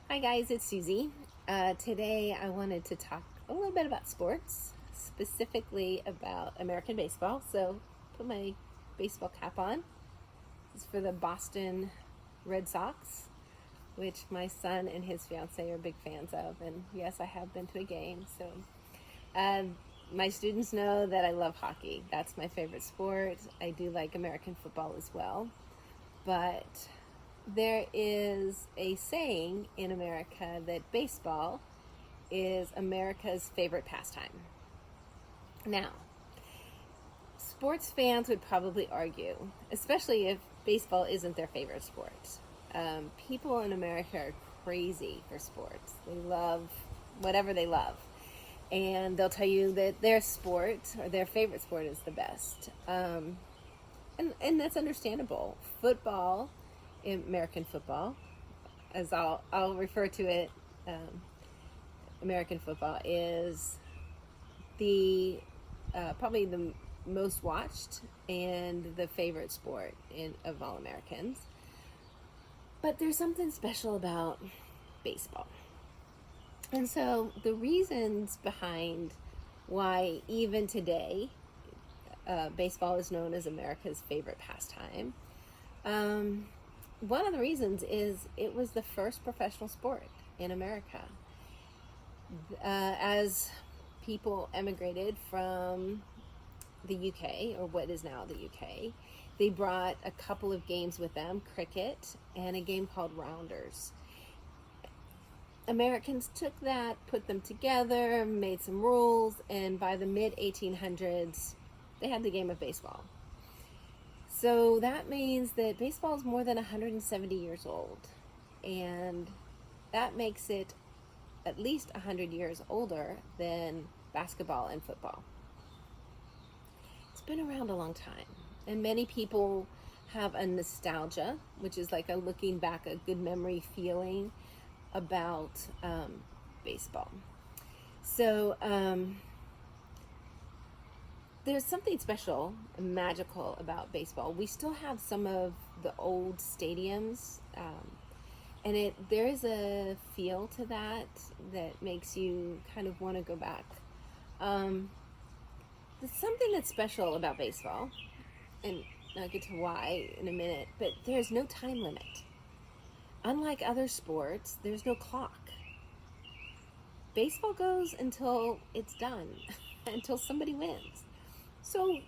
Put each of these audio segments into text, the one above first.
Hi guys, it's Susie. Today I wanted to talk a little bit about sports, specifically about American baseball. So put my baseball cap on. This is for the Boston Red Sox, which my son and his fiance are big fans of. And yes, I have been to a game. So uh, my students know that I love hockey. That's my favorite sport. I do like American football as well. But there is a saying in America that baseball is America's favorite pastime. Now, sports fans would probably argue, especially if baseball isn't their favorite sport. People in America are crazy for sports. They love whatever they love. And they'll tell you that their sport or their favorite sport is the best. And that's understandable. Football, American football, as I'll refer to it, American football is the probably the most watched and the favorite sport of all Americans. But there's something special about baseball. And so the reasons behind why even today baseball is known as America's favorite pastime. One of the reasons is it was the first professional sport in America. As people emigrated from the UK, or what is now the UK, they brought a couple of games with them, cricket and a game called rounders. Americans took that, put them together, made some rules, and by the mid-1800s, they had the game of baseball. So that means that baseball is more than 170 years old, and that makes it at least 100 years older than basketball and football. It's been around a long time, and many people have a nostalgia, which is like a looking back, a good memory feeling about baseball. So there's something special and magical about baseball. We still have some of the old stadiums, and there is a feel to that makes you kind of want to go back. There's something that's special about baseball, and I'll get to why in a minute, but there's no time limit. Unlike other sports, there's no clock. Baseball goes until it's done, until somebody wins. So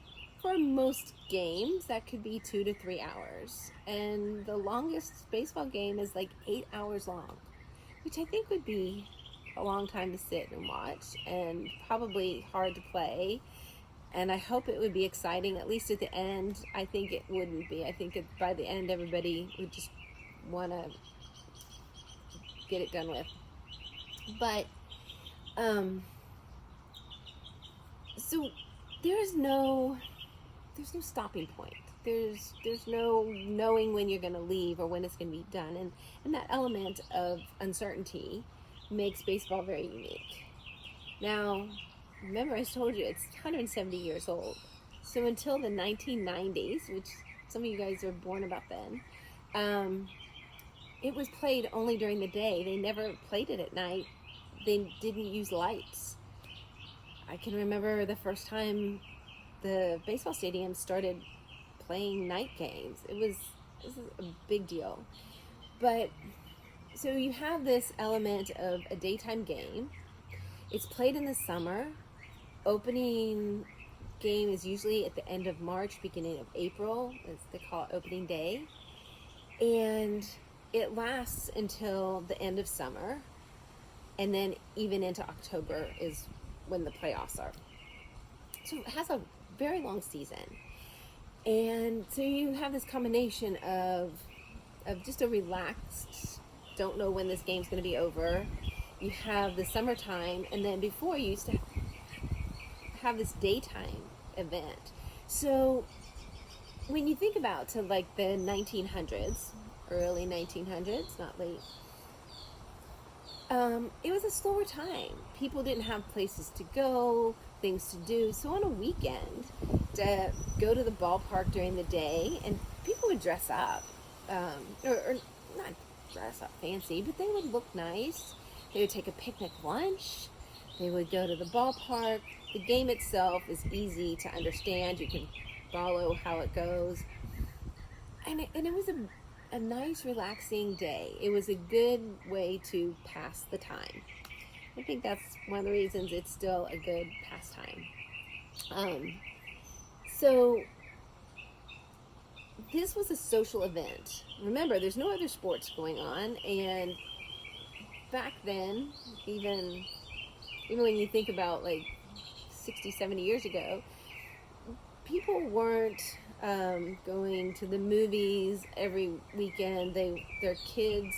for most games, that could be 2 to 3 hours. And the longest baseball game is like 8 hours long, which I think would be a long time to sit and watch and probably hard to play. And I hope it would be exciting, at least at the end. I think it wouldn't be. I think by the end, everybody would just want to get it done with. But so there's no stopping point. There's no knowing when you're going to leave or when it's going to be done, and that element of uncertainty makes baseball very unique. Now, remember I told you it's 170 years old. So until the 1990s, which some of you guys were born about then, it was played only during the day. They never played it at night. They didn't use lights. I can remember the first time the baseball stadium started playing night games. This is a big deal. But so you have this element of a daytime game. It's played in the summer. Opening game is usually at the end of March, beginning of April, as they call it, opening day. And it lasts until the end of summer, and then even into October is when the playoffs are. So it has a very long season. And so you have this combination of just a relaxed, don't know when this game's going to be over. You have the summertime, and then before you used to have this daytime event. So when you think about to like the 1900s, early 1900s, not late, it was a slower time. People didn't have places to go, things to do. So on a weekend, to go to the ballpark during the day, and people would dress up, or not dress up fancy, but they would look nice. They would take a picnic lunch. They would go to the ballpark. The game itself is easy to understand. You can follow how it goes. And it was a nice, relaxing day. It was a good way to pass the time. I think that's one of the reasons it's still a good pastime. So this was a social event. Remember, there's no other sports going on, and back then, even when you think about like 60, 70 years ago, people weren't going to the movies every weekend. Their kids,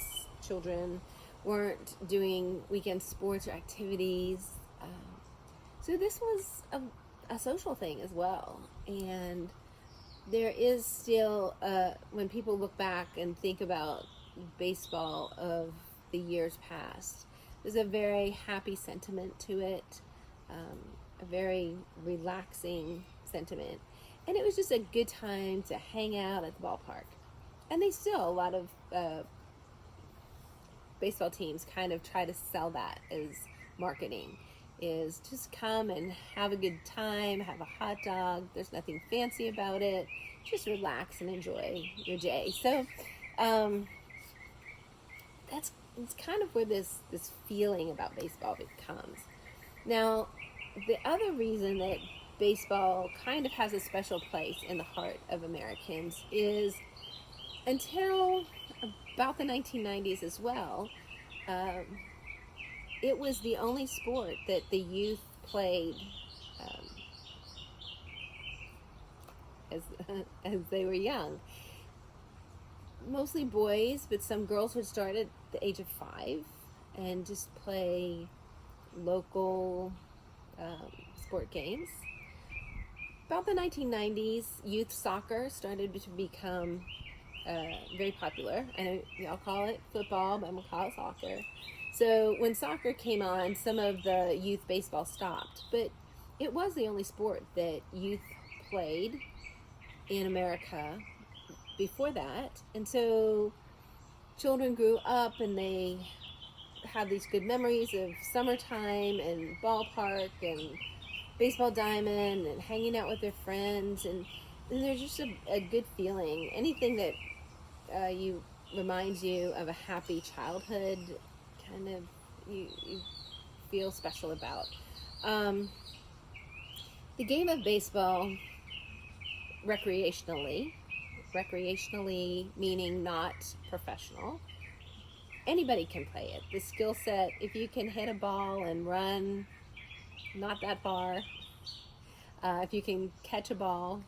children, weren't doing weekend sports or activities. So this was a social thing as well. And there is still, when people look back and think about baseball of the years past, there's a very happy sentiment to it, a very relaxing sentiment. And it was just a good time to hang out at the ballpark. And they still, a lot of baseball teams kind of try to sell that as marketing, is just come and have a good time, have a hot dog. There's nothing fancy about it. Just relax and enjoy your day. So it's kind of where this feeling about baseball comes. Now, the other reason that baseball kind of has a special place in the heart of Americans is until about the 1990s as well, it was the only sport that the youth played as they were young. Mostly boys, but some girls would start at the age of 5 and just play local sport games. About the 1990s, youth soccer started to become very popular. I know y'all call it football, but I'm going to call it soccer. So when soccer came on, some of the youth baseball stopped, but it was the only sport that youth played in America before that. And so children grew up and they have these good memories of summertime and ballpark and baseball diamond and hanging out with their friends, and there's just a good feeling. Anything that reminds you of a happy childhood, kind of you feel special about. The game of baseball, recreationally meaning not professional, anybody can play it. The skill set, if you can hit a ball and run not that far, if you can catch a ball,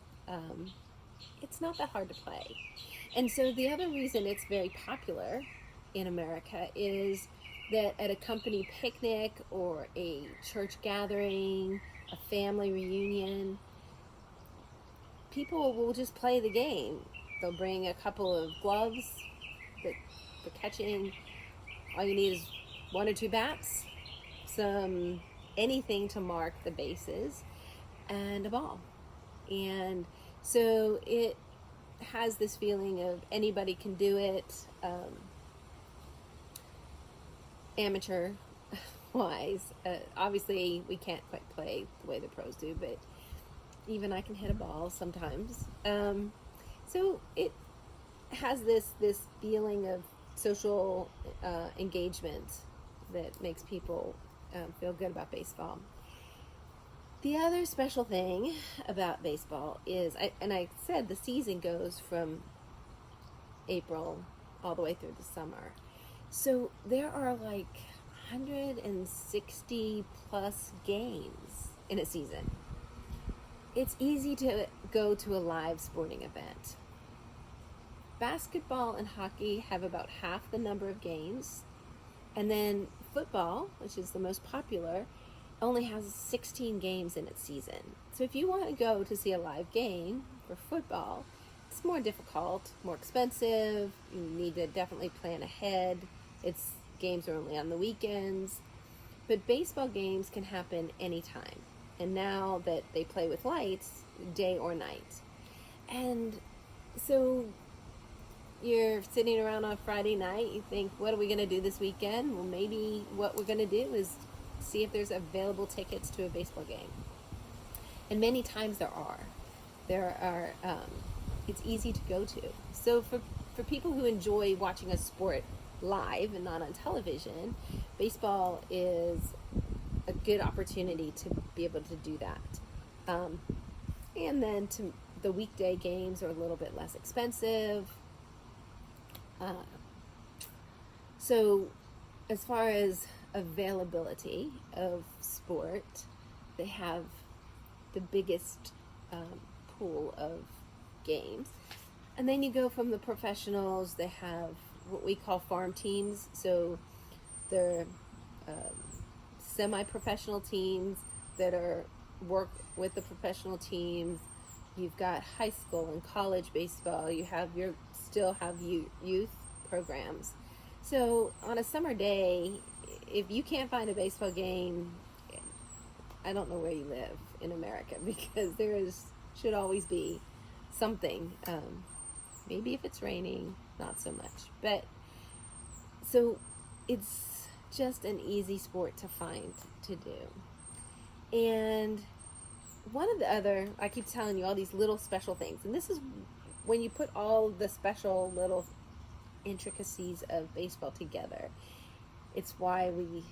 it's not that hard to play. And so the other reason it's very popular in America is that at a company picnic or a church gathering, a family reunion, people will just play the game. They'll bring a couple of gloves for catching. All you need is 1 or 2 bats, anything to mark the bases, and a ball. And so it has this feeling of anybody can do it, amateur wise. Obviously we can't quite play the way the pros do, but even I can hit a ball sometimes. So it has this feeling of social engagement that makes people feel good about baseball. The other special thing about baseball is, I said the season goes from April all the way through the summer. So there are like 160 plus games in a season. It's easy to go to a live sporting event. Basketball and hockey have about half the number of games. And then football, which is the most popular, only has 16 games in its season. So if you want to go to see a live game for football, it's more difficult, more expensive. You need to definitely plan ahead. Games are only on the weekends. But baseball games can happen anytime. And now that they play with lights, day or night. And so you're sitting around on a Friday night, you think, what are we going to do this weekend? Well, maybe what we're going to do is see if there's available tickets to a baseball game. And many times there are. It's easy to go to. So for people who enjoy watching a sport live and not on television, baseball is a good opportunity to be able to do that. And then the weekday games are a little bit less expensive. So as far as availability of sport, they have the biggest pool of games. And then you go from the professionals, they have what we call farm teams. So they're semi-professional teams that are work with the professional teams. You've got high school and college baseball. You still have youth programs. So on a summer day, if you can't find a baseball game, I don't know where you live in America, because should always be something. Maybe if it's raining, not so much. But so it's just an easy sport to find to do. And one of the other, I keep telling you all these little special things, and this is when you put all the special little intricacies of baseball together, it's why we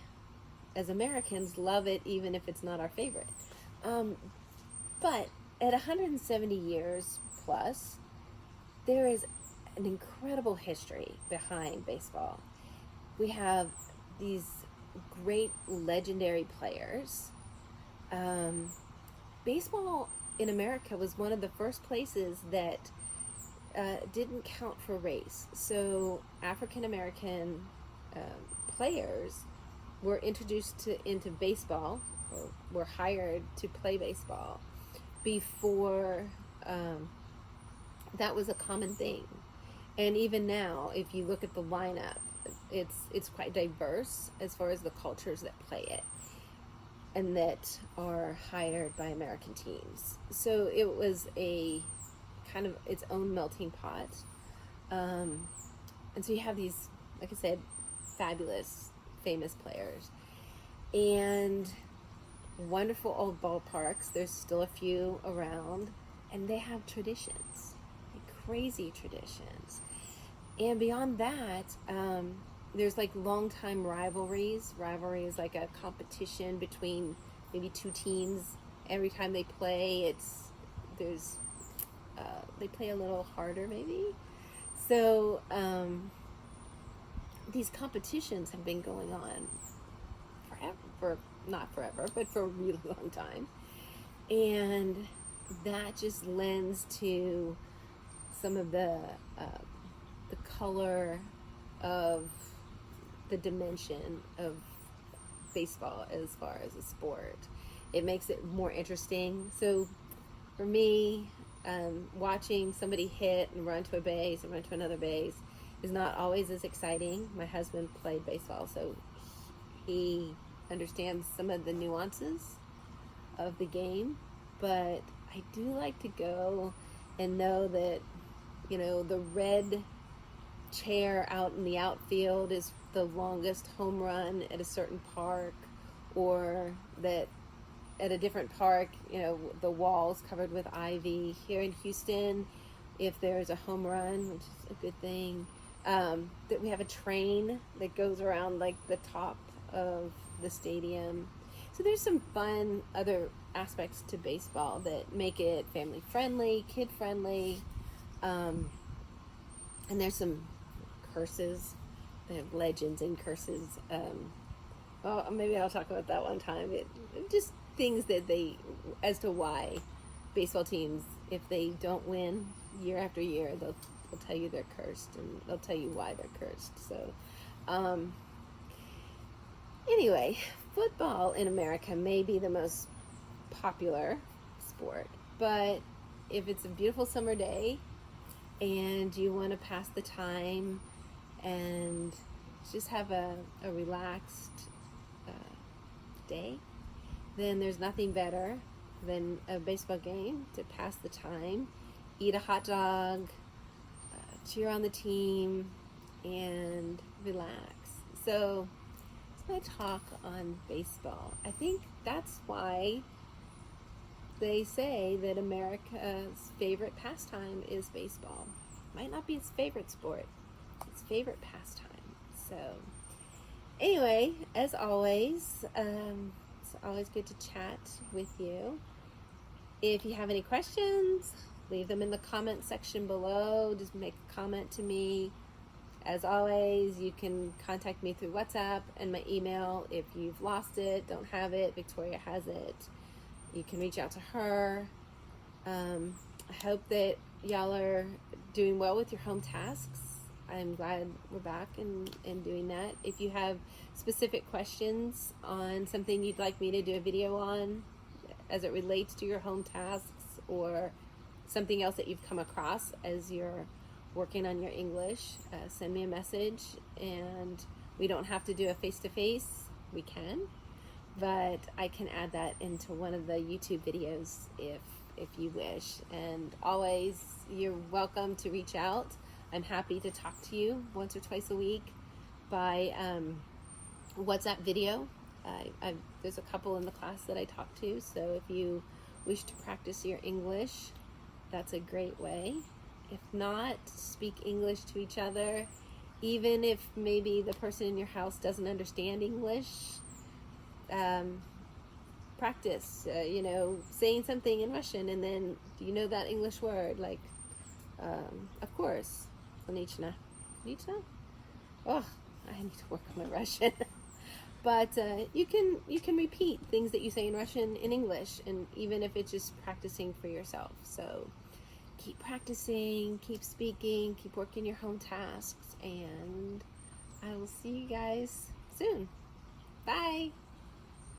as Americans love it, even if it's not our favorite. But at 170 years plus, there is an incredible history behind baseball. We have these great legendary players. Baseball in America was one of the first places that didn't count for race. So African American players were introduced into baseball, or were hired to play baseball before that was a common thing. And even now, if you look at the lineup, it's quite diverse as far as the cultures that play it and that are hired by American teams. So it was a kind of its own melting pot. And so you have these, like I said, fabulous, famous players. And wonderful old ballparks. There's still a few around. And they have traditions, like crazy traditions. And beyond that, there's like long-time rivalries. Rivalry is like a competition between maybe two teams. Every time they play, they play a little harder maybe. So these competitions have been going on not forever, but for a really long time. And that just lends to some of the color of the dimension of baseball as far as a sport. It makes it more interesting. So for me, watching somebody hit and run to a base and run to another base is not always as exciting. My husband played baseball, so he understands some of the nuances of the game, but I do like to go and know that, the red chair out in the outfield is the longest home run at a certain park, or that at a different park, the wall's covered with ivy. Here in Houston, if there's a home run, which is a good thing, that we have a train that goes around like the top of the stadium. So there's some fun other aspects to baseball that make it family friendly, kid friendly, and there's some curses. They have legends and curses. Well, maybe I'll talk about that one time. Just things that as to why baseball teams, if they don't win year after year, they'll tell you they're cursed, and they'll tell you why they're cursed. So, anyway, football in America may be the most popular sport, but if it's a beautiful summer day and you want to pass the time and just have a relaxed day, then there's nothing better than a baseball game to pass the time. Eat a hot dog, cheer on the team, and relax. So that's my talk on baseball. I think that's why they say that America's favorite pastime is baseball. Might not be its favorite sport, its favorite pastime. So anyway, as always, it's always good to chat with you. If you have any questions, leave them in the comment section below. Just make a comment to me. As always, you can contact me through WhatsApp and my email. If you've lost it, don't have it, Victoria has it. You can reach out to her. I hope that y'all are doing well with your home tasks. I'm glad we're back and doing that. If you have specific questions on something you'd like me to do a video on as it relates to your home tasks, or something else that you've come across as you're working on your English, send me a message. And we don't have to do a face-to-face. We can, but I can add that into one of the YouTube videos if you wish. And always, you're welcome to reach out. I'm happy to talk to you once or twice a week by WhatsApp video. There's a couple in the class that I talk to, so if you wish to practice your English, that's a great way. If not, speak English to each other. Even if maybe the person in your house doesn't understand English, practice, saying something in Russian, and then, do you know that English word? Like, of course, Konnichiwa. Konnichiwa? Oh, I need to work on my Russian. But you can repeat things that you say in Russian in English, and even if it's just practicing for yourself. So keep practicing, keep speaking, keep working your home tasks, and I will see you guys soon. Bye.